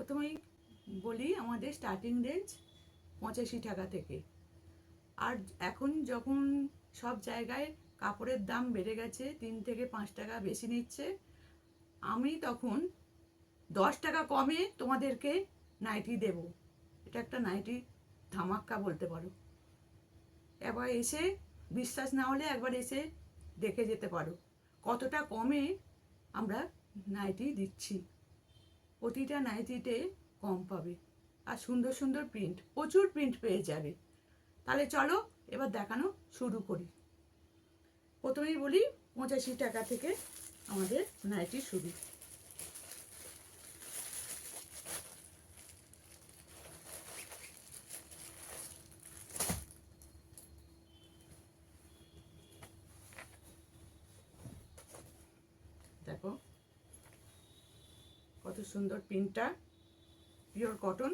প্রথমেই বলি আমাদের স্টার্টিং রেঞ্জ 85 টাকা থেকে। আর এখন যখন সব জায়গায় কাপড়ের দাম বেড়ে গেছে, 3 থেকে 5 টাকা বেশি নিচ্ছে, আমি তখন 10 টাকা কমে তোমাদেরকে নাইটি দেব। এটা একটা নাইটি ধামাক্কা বলতে পারো। একবার এসে, বিশ্বাস না হলে একবার এসে দেখে যেতে পারো কতটা কমে আমরা নাইটি দিচ্ছি। প্রতিটা নাইটিতে কম পাবে আর সুন্দর সুন্দর প্রিন্ট, প্রচুর প্রিন্ট পেয়ে যাবে। তাহলে চলো এবার দেখানো শুরু করি। প্রথমেই বলি 85 টাকা থেকে আমাদের নাইটি শুরু। দেখো কত সুন্দর প্রিন্টটা, পিওর কটন।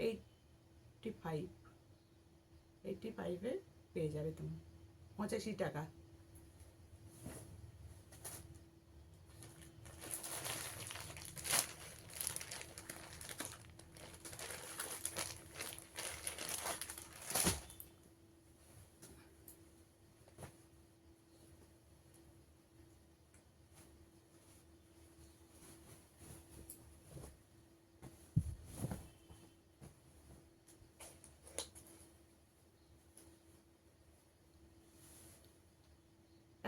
এইটটি ফাইভে পেয়ে যাবে তুমি 85 টাকা।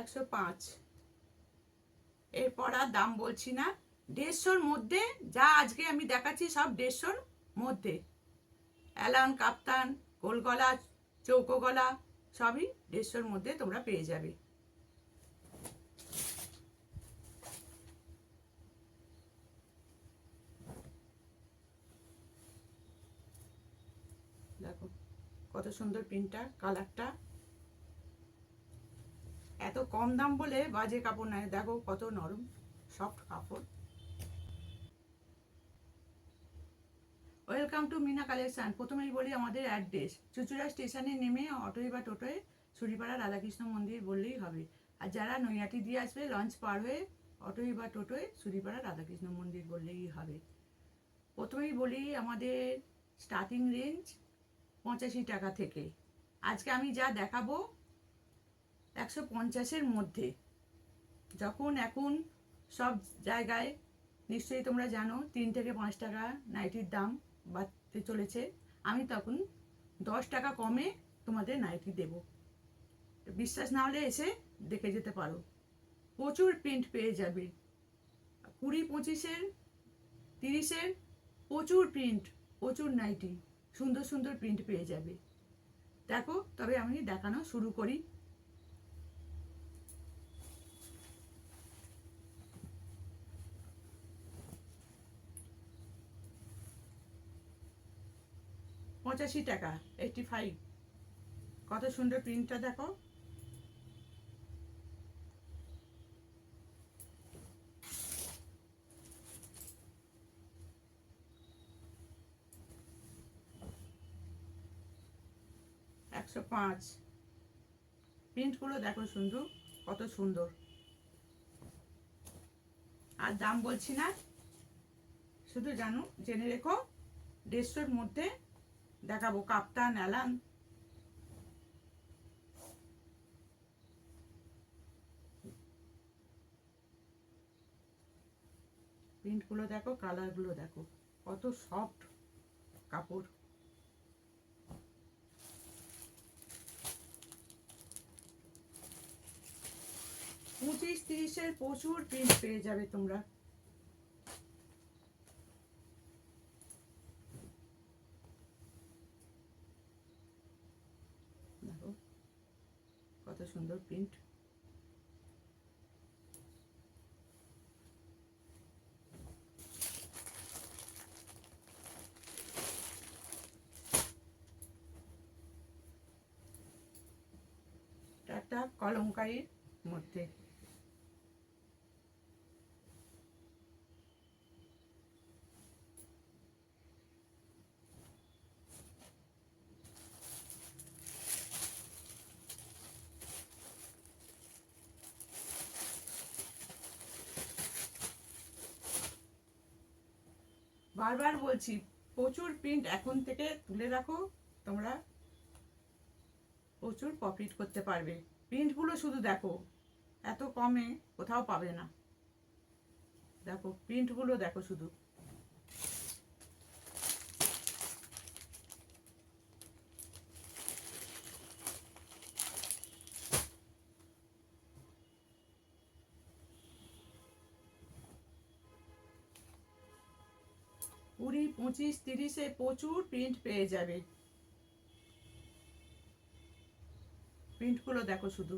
$105। এরপর আর দাম বলছি না। 150-র মধ্যে যা আজকে আমি দেখাচ্ছি সব 150-র মধ্যে। অ্যালান, কাপ্তান, গোল গলা, চৌকো গলা সবই 150-র মধ্যে তোমরা পেয়ে যাবে। দেখো কত সুন্দর প্রিন্টটা, কালারটা। এত কম দাম বলে বাজে কাপড় নয়, দেখো কত নরম সফট কাপড়। Welcome to Meena collection. প্রথমেই বলি আমাদের অ্যাড্রেস চুচুড়া স্টেশনে নেমে অটোয় বা টোটোয় সুরিপাড়া রাধাকৃষ্ণ মন্দির বললেই হবে। আর যারা নৈহাটি দিয়ে আসবে লঞ্চ পার হয়ে অটোয় বা টোটোয় সুরিপাড়া রাধাকৃষ্ণ মন্দির বললেই হবে। প্রথমেই বলি আমাদের স্টার্টিং রেঞ্জ 85 টাকা থেকে। আজকে আমি যা দেখাবো 150-এর মধ্যে। যখন এখন সব জায়গায় নিশ্চয়ই তোমরা জানো 3 থেকে 5 টাকা নাইটির দাম বাড়তে চলেছে, আমি তখন 10 টাকা কমে তোমাদের নাইটি দেব। বিশ্বাস না হলে এসে দেখে যেতে পারো। প্রচুর প্রিন্ট পেয়ে যাবে, 20, 25-এর, 30-এর প্রচুর প্রিন্ট, প্রচুর নাইটি, সুন্দর সুন্দর প্রিন্ট পেয়ে যাবে। দেখো তবে আমি দেখানো শুরু করি। $85, 85। কত সুন্দর প্রিন্টটা দেখো। $105। প্রিন্টগুলো দেখো সুন্দর, কত সুন্দর। আর দাম বলছি না, শুধু জানো, জেনে রেখো 150-র মধ্যে দেখাবো। কাপ্তান, অ্যালান, প্রিন্টগুলো দেখো, কালারগুলো দেখো, কত সফট কাপড়। পঁচিশ, 30-এর প্রচুর প্রিন্ট পেয়ে যাবে তোমরা। দেখো কত সুন্দর প্রিন্ট। একটা কলমকারীর মধ্যে। বারবার বলছি, প্রচুর প্রিন্ট এখন থেকে তুলে রাখো, তোমরা প্রচুর প্রফিট করতে পারবে। প্রিন্টগুলো শুধু দেখো, এত কমে কোথাও পাবে না। দেখো প্রিন্টগুলো দেখো শুধু। কুড়ি, 25, 30-এ প্রচুর প্রিন্ট পেয়ে যাবে। প্রিন্টগুলো দেখো শুধু।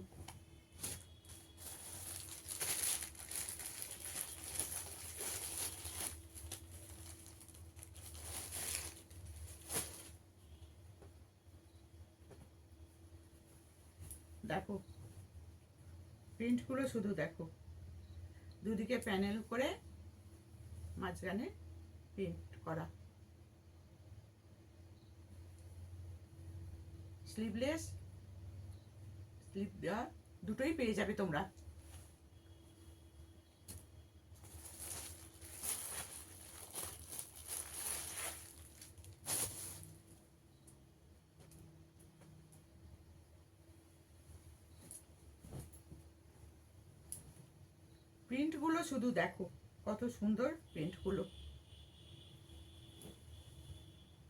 দেখো প্রিন্টগুলো শুধু দেখো, দুদিকে প্যানেল করে মাঝখানে প্রিন্ট করা। স্লিভলেস, স্লিভ দেওয়া দুটোই পেয়ে যাবে তোমরা। প্রিন্টগুলো শুধু দেখো, কত সুন্দর প্রিন্টগুলো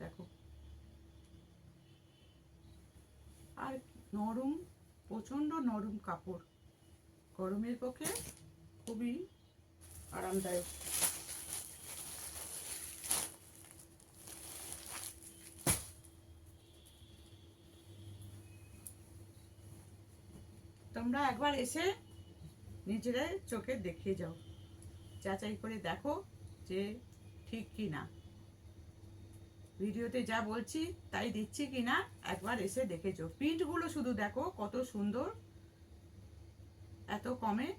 দেখো। আর নরম, প্রচণ্ড নরম কাপড়, গরমের পক্ষে খুবই আরামদায়ক। তোমরা একবার এসে নিজেরাই চোখে দেখিয়ে যাও, যাচাই করে দেখো যে ঠিক কি না, ভিডিওতে যা বলছি তাই দিচ্ছি কি না, একবার এসে দেখে যাও। প্রিন্টগুলো শুধু দেখো কত সুন্দর, এত কমে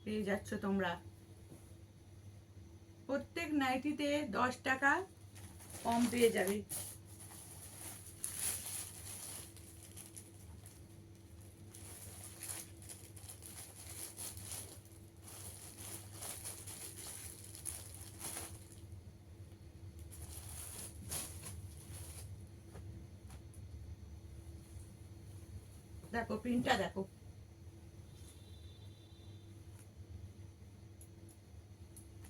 পেয়ে যাচ্ছ তোমরা। প্রত্যেক নাইটিতে 10 টাকা কম পেয়ে যাবে। দেখো প্রিন্টটা দেখো,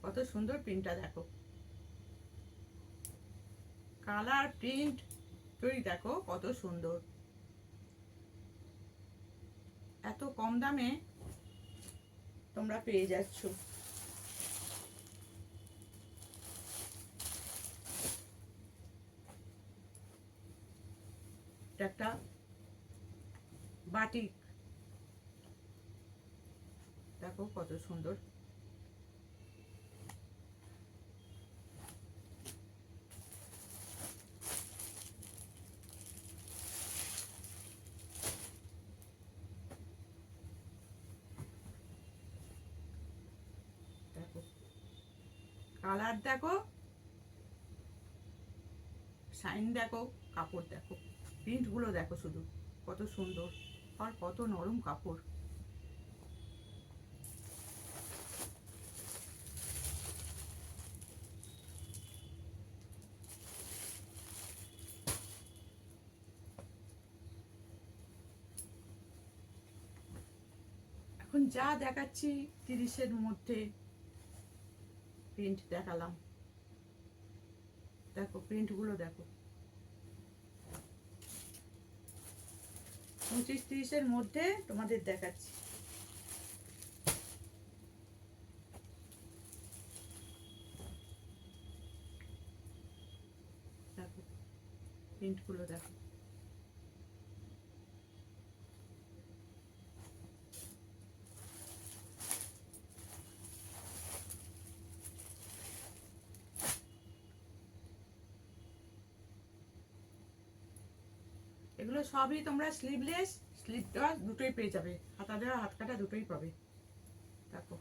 কত সুন্দর প্রিন্টটা দেখো। কালার, প্রিন্ট তুই দেখো কত সুন্দর। এত কম দামে তোমরা পেয়ে যাচ্ছ। একটা বাটিক দেখো কত সুন্দর। দেখো কালার দেখো, শাইন দেখো, কাপড় দেখো, প্রিন্টগুলো দেখো শুধু কত সুন্দর আর কত নরম কাপড়। এখন যা দেখাচ্ছি 30-এর মধ্যে প্রিন্ট দেখালাম, দেখো প্রিন্টগুলো দেখো। 25-30-এর মধ্যে তোমাদের দেখাচ্ছি। দেখো প্রিন্টগুলো দেখো। এগুলো সবই তোমরা স্লিভলেস, স্লিভ দেওয়া দুটোই পেয়ে যাবে, হাতা দেওয়া হাত কাটা দুটোই পাবে। দেখো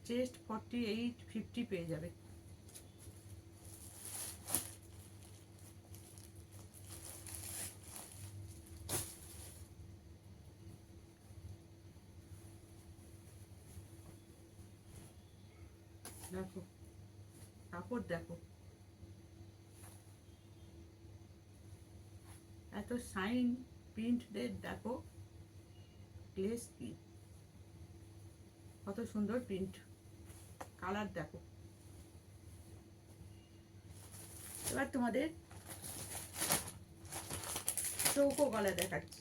চেস্ট 48, 50 পেয়ে যাবে। দেখো কাপড় দেখো, এত শাইন প্রিন্টদের দেখো, গ্লেজ কি কত সুন্দর প্রিন্ট, কালার দেখো। এবার তোমাদের চৌকো গলা দেখাচ্ছি।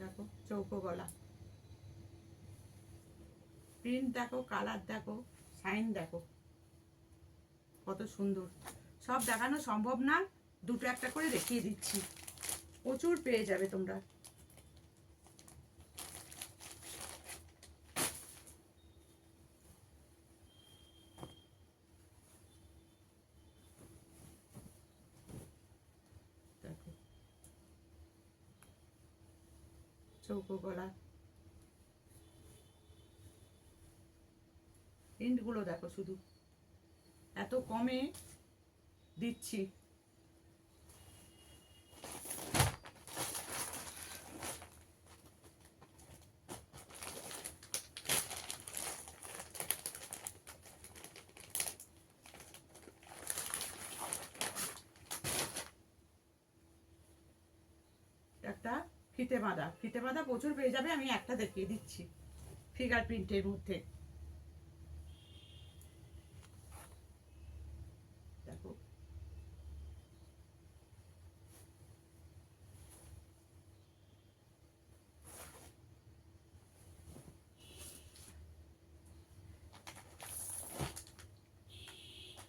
দেখো চৌকো গলা, প্রিন্ট দেখো, কালার দেখো, শাইন দেখো কত সুন্দর। সব দেখানো সম্ভব না, দুটো একটা করে দেখিয়ে দিচ্ছি, প্রচুর পেয়ে যাবে তোমরা। দেখো চৌকো গলা, প্রিন্টগুলো দেখো শুধু, এত কমে দিচ্ছি। একটা ফিতে বাঁধা, ফিতে বাঁধা প্রচুর পেয়ে যাবে, আমি একটা দেখিয়ে দিচ্ছি ফিগার প্রিন্টের মধ্যে। দেখো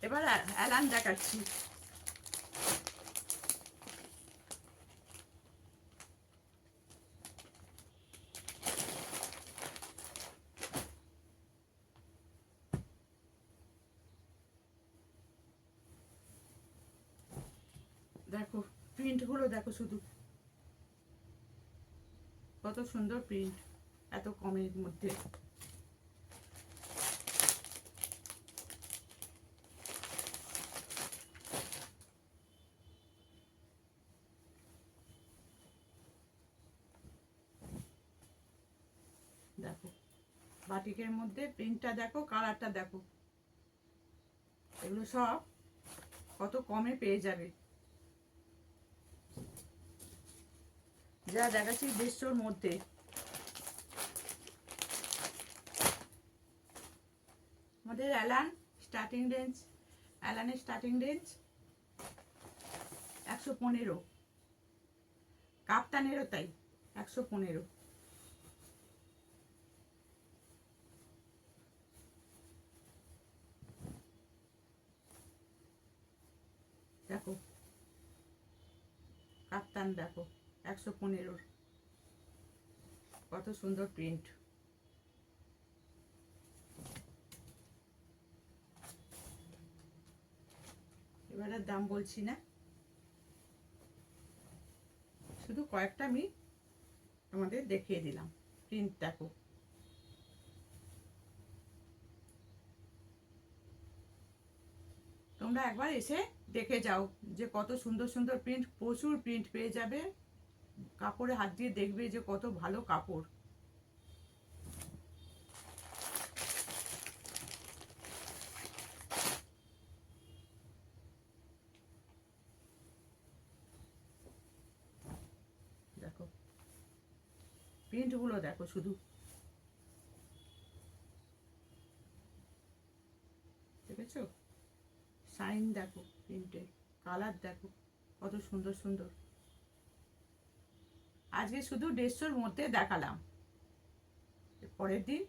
এবার অ্যালান দেখাচ্ছি। দেখো প্রিন্টগুলো দেখো শুধু, কত সুন্দর প্রিন্ট এত কমের মধ্যে। দেখো বাটিকের মধ্যে প্রিন্টটা দেখো, কালারটা দেখো, এগুলো সব কত কমে পেয়ে যাবে। যা দেখাচ্ছি 150-র মধ্যে। আমাদের অ্যালান স্টার্টিং রেঞ্জ, অ্যালানের স্টার্টিং রেঞ্জ 115, কাপ্তানেরও তাই 115। দেখো কাপ্তান দেখো 115-র, কত সুন্দর প্রিন্ট। এবারে দাম বলছি না, শুধু কয়েকটা আমি আমাদের দেখিয়ে দিলাম। প্রিন্ট দেখো, তোমরা একবার এসে দেখে যাও যে কত সুন্দর সুন্দর প্রিন্ট, প্রচুর প্রিন্ট পেয়ে যাবে। কাপড়ে হাত দিয়ে দেখবে যে কত ভালো কাপড়। দেখো প্রিন্টগুলো দেখো শুধু, দেখেছো শাইন দেখো, প্রিন্টের কালার দেখো কত সুন্দর সুন্দর। আজকে শুধু 150-র মধ্যে দেখালাম, পরের দিন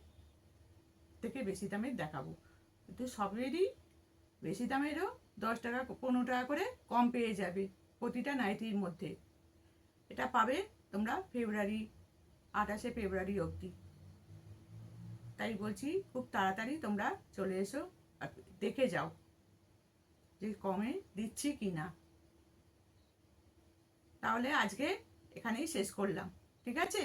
থেকে বেশি দামের দেখাবো, কিন্তু সবেরই বেশি দামেরও 10 টাকা 15 টাকা করে কম পেয়ে যাবে প্রতিটা নাইটির মধ্যে। এটা পাবে তোমরা ফেব্রুয়ারি 28শে ফেব্রুয়ারি অবধি। তাই বলছি খুব তাড়াতাড়ি তোমরা চলে এসো, আর দেখে যাও যে কমে দিচ্ছি কি না। তাহলে আজকে এখানেই শেষ করলাম, ঠিক আছে।